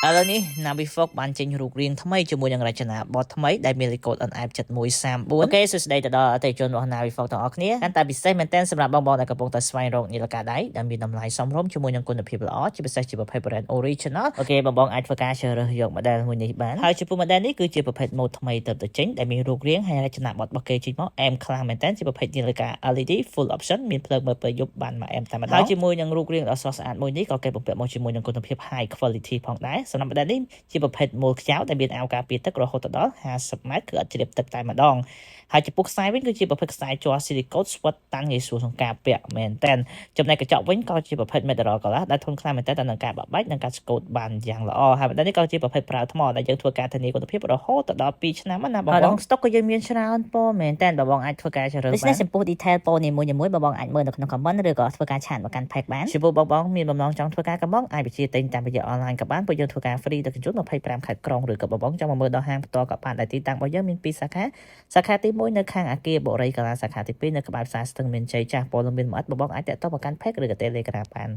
ឥឡូវនេះ Navifox បានចេញរូបរាងថ្មីជាមួយនឹងរចនាបថថ្មីដែលមានលេខកូដ NF7134 អូខេសួស្តីទៅដល់អតិថិជនរបស់ Navifox ទាំងអស់គ្នាកាន់តែពិសេសមែនទែនសម្រាប់បងៗដែលកំពុងតែស្វែងរកនាឡិកាដៃដែលមានតម្លៃសមរម្យជាមួយនឹងគុណភាពល្អជាពិសេសជាប្រភេទ brand original អូខេបងៗអាចធ្វើការជ្រើសរើសយក model មួយនេះបានហើយចំពោះ model នេះគឺជាប្រភេទ mode ថ្មីទៅចេញដែលមានរូបរាងហើយរចនាបថរបស់គេចេញមកអែមខ្លាំងមែនទែនជាប្រភេទនាឡិកា LED full option មានភ្លើងមើលពេលយប់បានមកអែមតែម្ដងហើយជាមួយនឹងរូបរាងដ៏ស្រស់ស្អាតមួយនេះក៏គេបំពាក់មកជាមួយនឹងគុណភាព high quality ផងដែរសម្រាប់ model នេះជាប្រភេទមូលខ្ចៅដែលមានអាវការពារទឹករហូតដល់50ម៉ែត្រគឺអត់ជ្រាបទឹកតែម្ដងហើយចំពោះខ្សែវិញគឺជាប្រភេទខ្សែជ័រ silicone ស្វិតតាំងងាយស្រួលក្នុងការពាក់មែនតើចំណែកកញ្ចក់វិញក៏ជាប្រភេទ metal glass ដែលធន់ខ្លាំងមែនតើនឹងការបាក់បែកនិងការស្កូតបានយ៉ាងល្អហើយបណ្ដានេះក៏ជាប្រភេទប្រើថ្មដែលយើងធ្វើការធានាគុណភាពរហូតដល់2ឆ្នាំណាបងៗ stock ក៏យើងមានច្រើនពណ៌មែនតើបងៗអាចធ្វើការជ្រើសរើសបានដូច្នេះចំពោះ detail ពណ៌នីមួយៗបងៗអាចមើលនៅក្នុង comment ឬក៏ធ្វើការឆាតមកកាន់ page បានចំពោះបងៗមានបំណងចង់ធ្វើការកំងអាចបញ្ជាទិញតាមរយៈ online ក៏បានព្រោះយើងធ្វើការ free ដឹកជញ្ជូន25ខេត្តក្រុងឬក៏បងៗចង់មកមើលដល់ហាងផ្ទាល់ក៏បានដែលទីតាំងរបស់យើងមាន2សាខាទី1នៅខាងអគារបូរីកាឡាសាខាទី2នៅក្បែរផ្សារស្ទឹងមានជ័យចាស់ព័ត៌មានលម្អិតបងៗអាចតាក់ទងមកកាន់ page ឬក៏ Telegram បាន